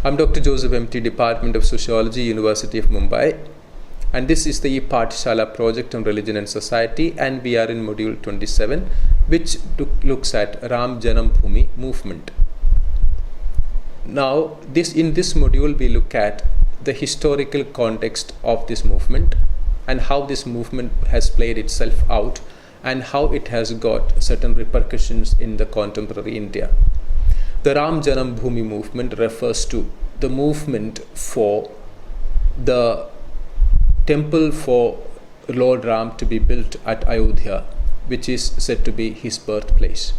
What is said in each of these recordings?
I'm Dr. Joseph M.T., Department of Sociology, University of Mumbai, and this is the Pathshala project on religion and society, and we are in module 27, which looks at Ram Janambhoomi movement. Now, in this module, we look at the historical context of this movement and how this movement has played itself out and how it has got certain repercussions in the contemporary India. The Ram Janambhoomi movement refers to the movement for the temple for Lord Ram to be built at Ayodhya, which is said to be his birthplace.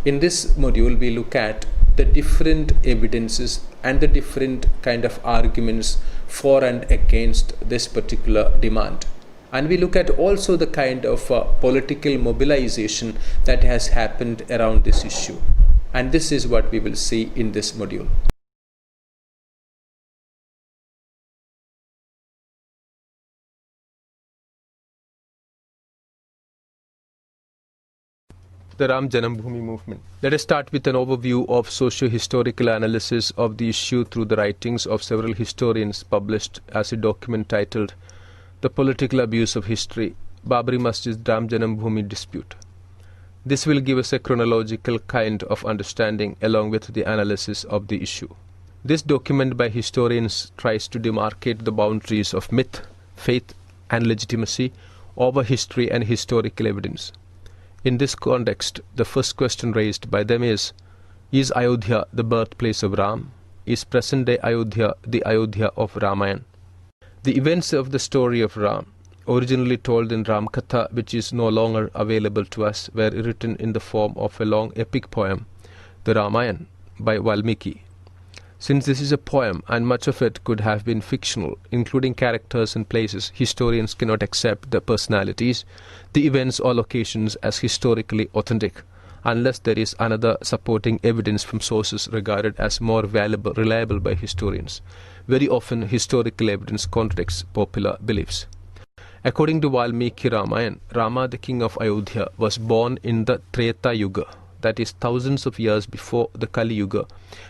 In this module, we look at the different evidences and the different kind of arguments for and against this particular demand. And we look at also the kind of political mobilization that has happened around this issue. And this is what we will see in this module. The Ram Janambhoomi movement. Let us start with an overview of socio-historical analysis of the issue through the writings of several historians published as a document titled The Political Abuse of History, Babri Masjid Ram Janambhoomi Dispute. This will give us a chronological kind of understanding along with the analysis of the issue. This document by historians tries to demarcate the boundaries of myth, faith and legitimacy over history and historical evidence. In this context, the first question raised by them is Ayodhya the birthplace of Ram? Is present-day Ayodhya the Ayodhya of Ramayana? The events of the story of Ram, originally told in Ramkatha, which is no longer available to us, were written in the form of a long epic poem, the Ramayana, by Valmiki. Since this is a poem and much of it could have been fictional, including characters and places, historians cannot accept the personalities, the events or locations as historically authentic, unless there is another supporting evidence from sources regarded as more reliable by historians. Very often, historical evidence contradicts popular beliefs. According to Valmiki Ramayana, Rama, the king of Ayodhya, was born in the Treta Yuga, that is thousands of years before the Kali Yuga,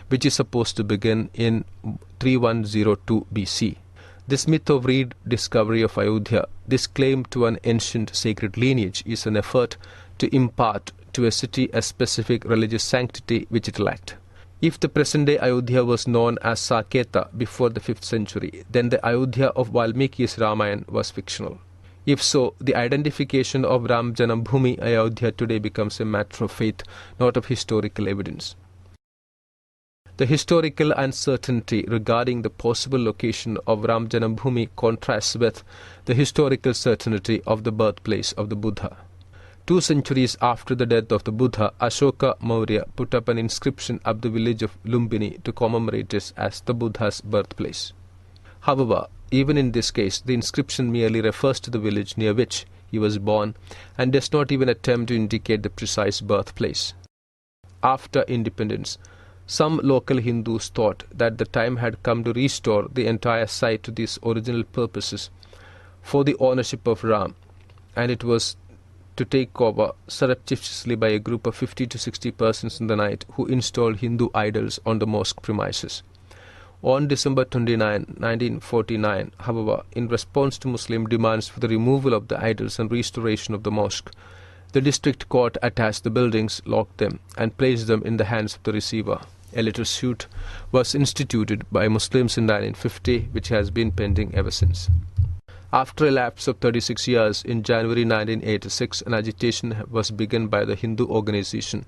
which is supposed to begin in 3102 BC. This myth of rediscovery of Ayodhya, this claim to an ancient sacred lineage, is an effort to impart to a city a specific religious sanctity which it lacked. If the present-day Ayodhya was known as Saketa before the 5th century, then the Ayodhya of Valmiki's Ramayana was fictional. If so, the identification of Ram Janambhoomi Ayodhya today becomes a matter of faith, not of historical evidence. The historical uncertainty regarding the possible location of Ram Janambhoomi contrasts with the historical certainty of the birthplace of the Buddha. 2 centuries after the death of the Buddha, Ashoka Maurya put up an inscription at the village of Lumbini to commemorate it as the Buddha's birthplace. However, even in this case, the inscription merely refers to the village near which he was born and does not even attempt to indicate the precise birthplace. After independence, some local Hindus thought that the time had come to restore the entire site to these original purposes for the ownership of Ram, and it was to take over surreptitiously by a group of 50 to 60 persons in the night who installed Hindu idols on the mosque premises. On December 29, 1949, however, in response to Muslim demands for the removal of the idols and restoration of the mosque, the district court attached the buildings, locked them, and placed them in the hands of the receiver. A little suit was instituted by Muslims in 1950, which has been pending ever since. After a lapse of 36 years, in January 1986, an agitation was begun by the Hindu organization,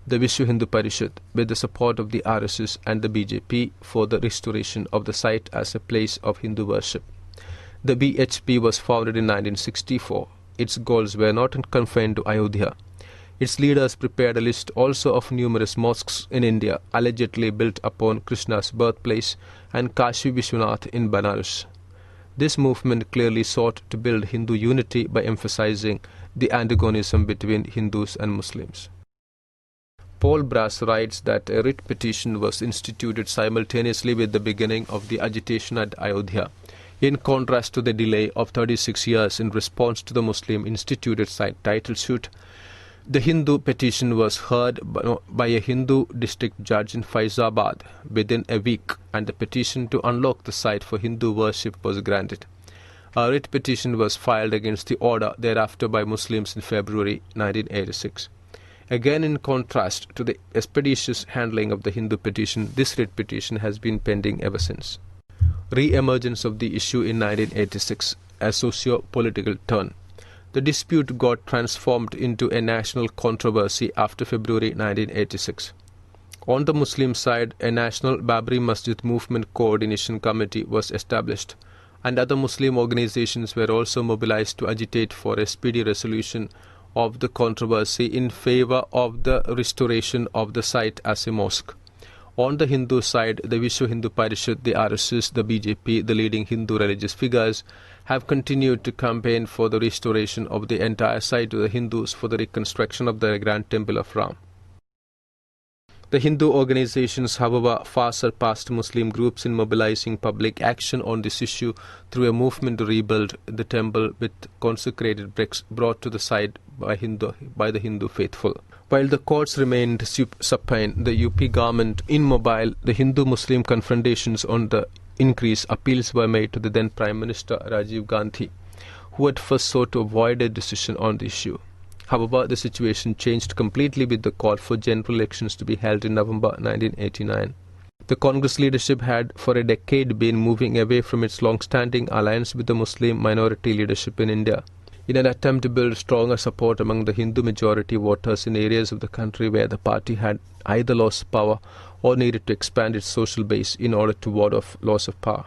the Vishwa Hindu Parishad, with the support of the RSS and the BJP, for the restoration of the site as a place of Hindu worship. The BHP was founded in 1964. Its goals were not confined to Ayodhya. Its leaders prepared a list also of numerous mosques in India, allegedly built upon Krishna's birthplace, and Kashi Vishwanath in Banaras. This movement clearly sought to build Hindu unity by emphasizing the antagonism between Hindus and Muslims. Paul Brass writes that a writ petition was instituted simultaneously with the beginning of the agitation at Ayodhya, in contrast to the delay of 36 years in response to the Muslim instituted title suit. The Hindu petition was heard by a Hindu district judge in Faizabad within a week, and the petition to unlock the site for Hindu worship was granted. A writ petition was filed against the order thereafter by Muslims in February 1986. Again, in contrast to the expeditious handling of the Hindu petition, this writ petition has been pending ever since. Re-emergence of the issue in 1986, a socio-political turn. The dispute got transformed into a national controversy after February 1986. On the Muslim side, a national Babri Masjid Movement Coordination Committee was established, and other Muslim organizations were also mobilized to agitate for a speedy resolution of the controversy in favor of the restoration of the site as a mosque. On the Hindu side, the Vishwa Hindu Parishad, the RSS, the BJP, the leading Hindu religious figures have continued to campaign for the restoration of the entire site to the Hindus for the reconstruction of the Grand Temple of Ram. The Hindu organizations, however, far surpassed Muslim groups in mobilizing public action on this issue through a movement to rebuild the temple with consecrated bricks brought to the site by the Hindu faithful. While the courts remained supine, the UP government immobile, the Hindu-Muslim confrontations on the increase, appeals were made to the then Prime Minister Rajiv Gandhi, who at first sought to avoid a decision on the issue. However, the situation changed completely with the call for general elections to be held in November 1989. The Congress leadership had for a decade been moving away from its long-standing alliance with the Muslim minority leadership in India, in an attempt to build stronger support among the Hindu majority voters in areas of the country where the party had either lost power or needed to expand its social base in order to ward off loss of power.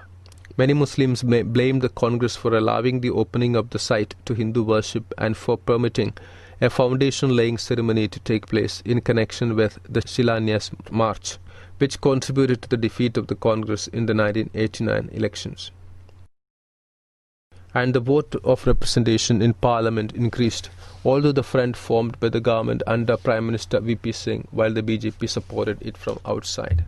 Many Muslims blamed the Congress for allowing the opening of the site to Hindu worship and for permitting a foundation-laying ceremony to take place in connection with the Shilanyas March, which contributed to the defeat of the Congress in the 1989 elections. And the vote of representation in Parliament increased, although the front formed by the government under Prime Minister VP Singh, while the BJP supported it from outside.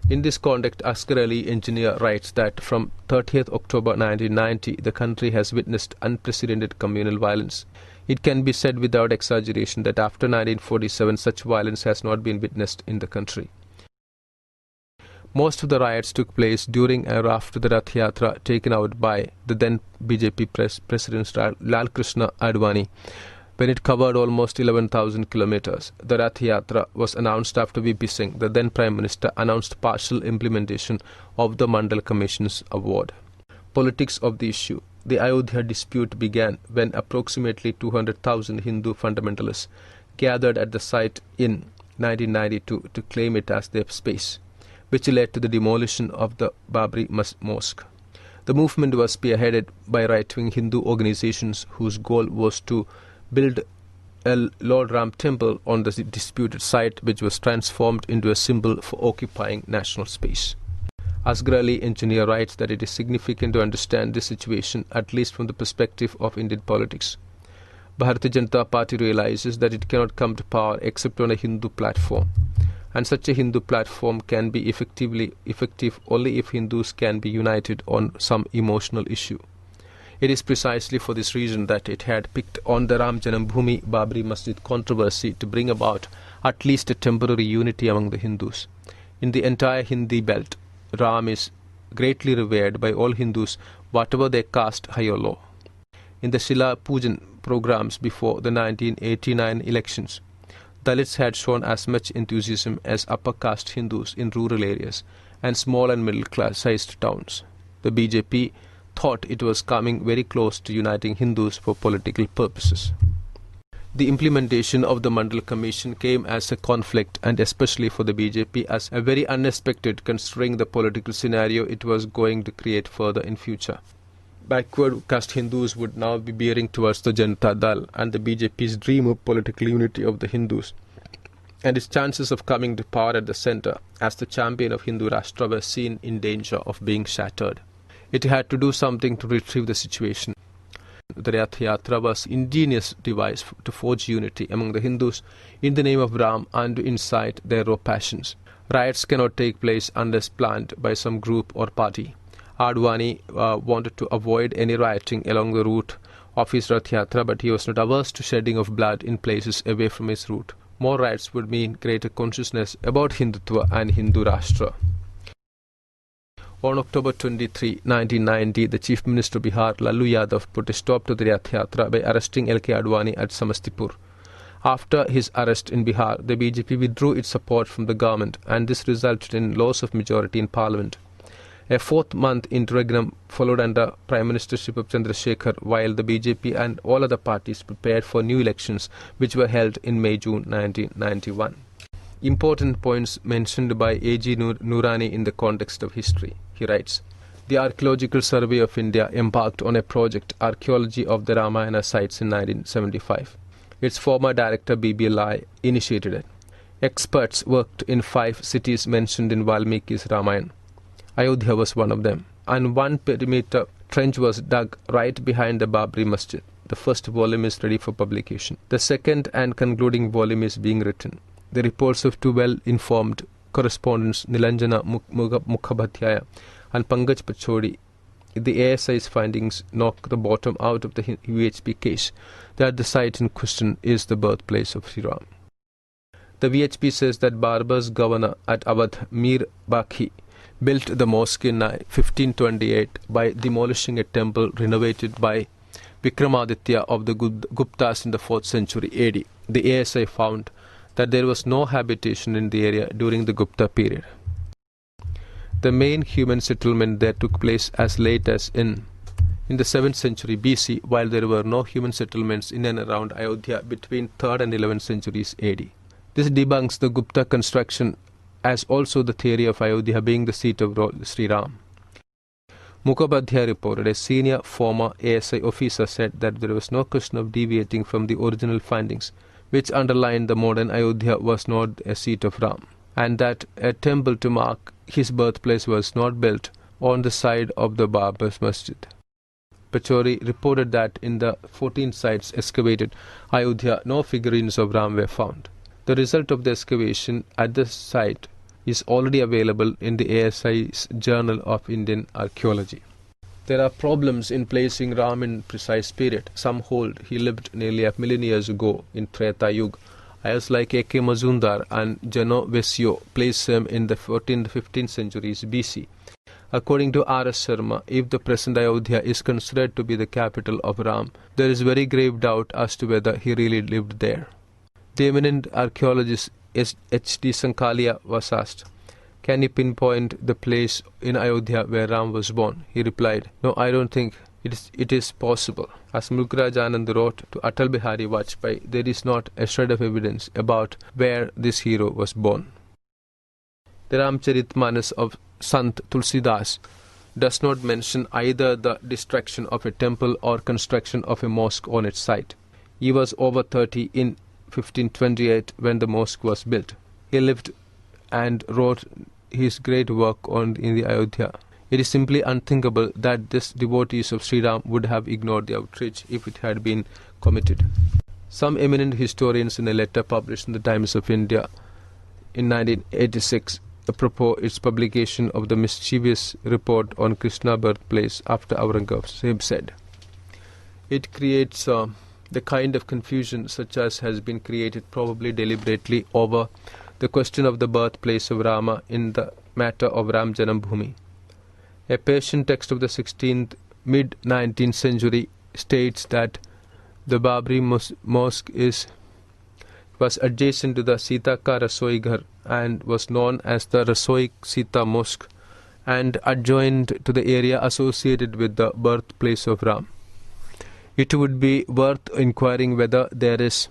In this context, Asghar Ali Engineer writes that from 30th October 1990, the country has witnessed unprecedented communal violence. It can be said without exaggeration that after 1947, such violence has not been witnessed in the country. Most of the riots took place during or after the Rath Yatra taken out by the then BJP President Lal Krishna Advani, when it covered almost 11,000 kilometers. The Rath Yatra was announced after VP Singh, the then Prime Minister, announced partial implementation of the Mandal Commission's award. Politics of the issue. The Ayodhya dispute began when approximately 200,000 Hindu fundamentalists gathered at the site in 1992 to claim it as their space, which led to the demolition of the Babri Mosque. The movement was spearheaded by right-wing Hindu organizations whose goal was to build a Lord Ram temple on the disputed site, which was transformed into a symbol for occupying national space. Asghar Ali Engineer writes that it is significant to understand this situation, at least from the perspective of Indian politics. Bharatiya Janata Party realizes that it cannot come to power except on a Hindu platform, and such a Hindu platform can be effective only if Hindus can be united on some emotional issue. It is precisely for this reason that it had picked on the Janambhoomi Babri Masjid controversy to bring about at least a temporary unity among the Hindus. In the entire Hindi belt, Ram is greatly revered by all Hindus, whatever their caste, high or low. In the Shila Pujan programs before the 1989 elections, Dalits had shown as much enthusiasm as upper caste Hindus in rural areas and small and middle-class-sized towns. The BJP thought it was coming very close to uniting Hindus for political purposes. The implementation of the Mandal Commission came as a conflict, and especially for the BJP as a very unexpected, considering the political scenario it was going to create further in future. Backward caste Hindus would now be bearing towards the Janata Dal and the BJP's dream of political unity of the Hindus, and its chances of coming to power at the centre as the champion of Hindu Rashtra were seen in danger of being shattered. It had to do something to retrieve the situation. The Rath Yatra was an ingenious device to forge unity among the Hindus in the name of Ram and to incite their raw passions. Riots cannot take place unless planned by some group or party. Advani wanted to avoid any rioting along the route of his Rath Yatra, but he was not averse to shedding of blood in places away from his route. More rites would mean greater consciousness about Hindutva and Hindu Rashtra. On October 23, 1990, the Chief Minister of Bihar, Lalu Yadav, put a stop to the Rath Yatra by arresting L.K. Advani at Samastipur. After his arrest in Bihar, the BJP withdrew its support from the government, and this resulted in loss of majority in parliament. A fourth-month interregnum followed under Prime Ministership of Chandrasekhar, while the BJP and all other parties prepared for new elections, which were held in May-June 1991. Important points mentioned by A.G. Noorani in the context of history. He writes, "The Archaeological Survey of India embarked on a project, Archaeology of the Ramayana Sites, in 1975. Its former director B.B.Lai initiated it. Experts worked in 5 cities mentioned in Valmiki's Ramayana. Ayodhya was one of them, and one perimeter trench was dug right behind the Babri Masjid. The first volume is ready for publication. The second and concluding volume is being written. The reports of 2 well-informed correspondents, Nilanjana Mukhabhatyaya and Pankaj Pachodi, the ASI's findings knock the bottom out of the VHP case that the site in question is the birthplace of Sri Ram. The VHP says that Barbar's governor at Awadh, Mir Bakhi, built the mosque in 1528 by demolishing a temple renovated by Vikramaditya of the Guptas in the 4th century AD. The ASI found that there was no habitation in the area during the Gupta period. The main human settlement there took place as late as in the 7th century BC, while there were no human settlements in and around Ayodhya between 3rd and 11th centuries AD. This debunks the Gupta construction as also the theory of Ayodhya being the seat of Sri Ram. Mukhabhadhyay reported a senior former ASI officer said that there was no question of deviating from the original findings, which underlined the modern Ayodhya was not a seat of Ram, and that a temple to mark his birthplace was not built on the side of the Babar's Masjid. Pachori reported that in the 14 sites excavated Ayodhya, no figurines of Ram were found. The result of the excavation at the site is already available in the ASI's Journal of Indian Archaeology. There are problems in placing Ram in precise period. Some hold he lived nearly a million years ago in Treta Yuga. Others like A.K. Mazumdar and Jano Vesio place him in the 14th and 15th centuries BC. According to R.S. Sharma, if the present Ayodhya is considered to be the capital of Ram, there is very grave doubt as to whether he really lived there. The eminent archaeologist H.D. Sankalia was asked, "Can you pinpoint the place in Ayodhya where Ram was born?" He replied, "No, I don't think it is possible." As Mulkraj Anand wrote to Atal Bihari Vajpayee, there is not a shred of evidence about where this hero was born. The Ramcharitmanas of Sant Tulsidas does not mention either the destruction of a temple or construction of a mosque on its site. He was over 30 in 1528 when the mosque was built. He lived and wrote his great work in the Ayodhya. It is simply unthinkable that this devotees of Sri Ram would have ignored the outrage if it had been committed. Some eminent historians, in a letter published in the Times of India in 1986, apropos its publication of the mischievous report on Krishna birthplace after Aurangzeb, said, "It creates the kind of confusion such as has been created probably deliberately over the question of the birthplace of Rama in the matter of Ram Janambhoomi. A Persian text of the 16th, mid-19th century states that the Babri mosque was adjacent to the Sita Ka Rasoi Ghar and was known as the Rasoi Sita Mosque and adjoined to the area associated with the birthplace of Ram. It would be worth inquiring whether there is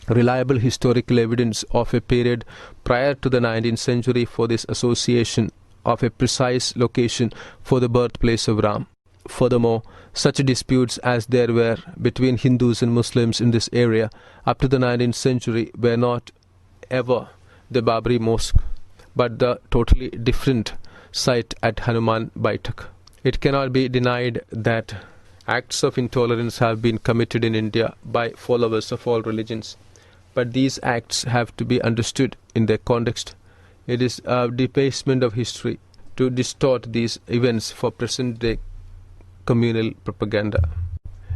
reliable historical evidence of a period prior to the 19th century for this association of a precise location for the birthplace of Ram. Furthermore, such disputes as there were between Hindus and Muslims in this area up to the 19th century were not ever the Babri Mosque, but the totally different site at Hanuman Baitak. It cannot be denied that acts of intolerance have been committed in India by followers of all religions, but these acts have to be understood in their context. It is a debasement of history to distort these events for present-day communal propaganda."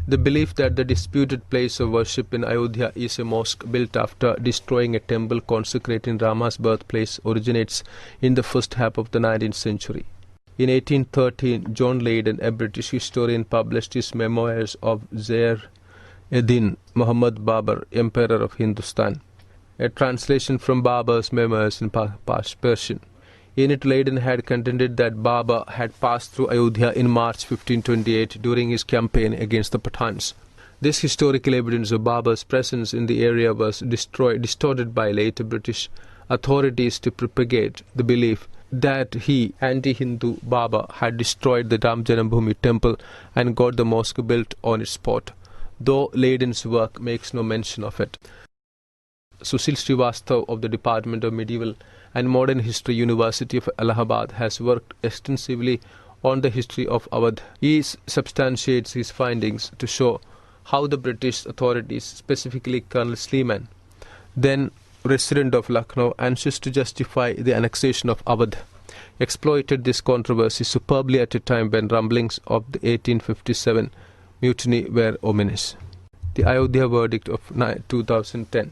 The belief that the disputed place of worship in Ayodhya is a mosque built after destroying a temple consecrating Rama's birthplace originates in the first half of the 19th century. In 1813, John Leyden, a British historian, published his memoirs of Zair-e-Din Muhammad Babur, Emperor of Hindustan, a translation from Babur's memoirs in Persian. In it, Leyden had contended that Babur had passed through Ayodhya in March 1528 during his campaign against the Pathans. This historical evidence of Babur's presence in the area was distorted by later British authorities to propagate the belief that he, anti-Hindu Babur, had destroyed the Janambhoomi temple and got the mosque built on its spot, though Leyden's work makes no mention of it. Sushil Srivastav of the Department of Medieval and Modern History, University of Allahabad, has worked extensively on the history of Awadh. He substantiates his findings to show how the British authorities, specifically Colonel Sleeman, then resident of Lucknow, anxious to justify the annexation of Awadh, exploited this controversy superbly at a time when rumblings of the 1857 mutiny were ominous. The Ayodhya verdict of 2010.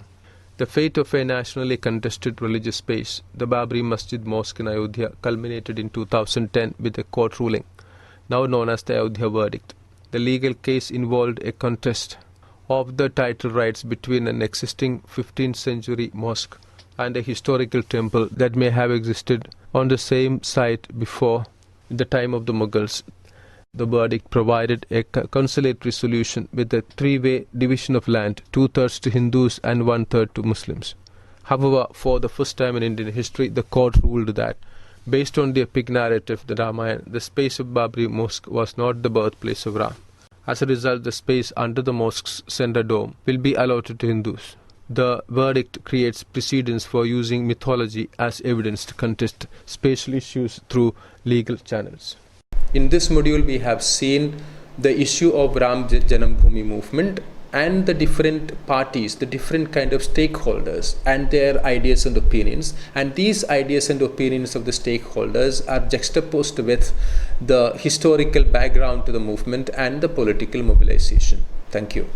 The fate of a nationally contested religious space, the Babri Masjid Mosque in Ayodhya, culminated in 2010 with a court ruling, now known as the Ayodhya verdict. The legal case involved a contest of the title rights between an existing 15th century mosque and a historical temple that may have existed on the same site before the time of the Mughals. The verdict provided a conciliatory solution with a three-way division of land, 2/3 to Hindus and 1/3 to Muslims. However, for the first time in Indian history, the court ruled that, based on the epic narrative, the Ramayana, the space of Babri Mosque was not the birthplace of Ram. As a result, the space under the mosque's center dome will be allotted to Hindus. The verdict creates precedents for using mythology as evidence to contest spatial issues through legal channels. In this module, we have seen the issue of Ram Janambhoomi movement and the different parties, the different kind of stakeholders and their ideas and opinions. And these ideas and opinions of the stakeholders are juxtaposed with the historical background to the movement and the political mobilization. Thank you.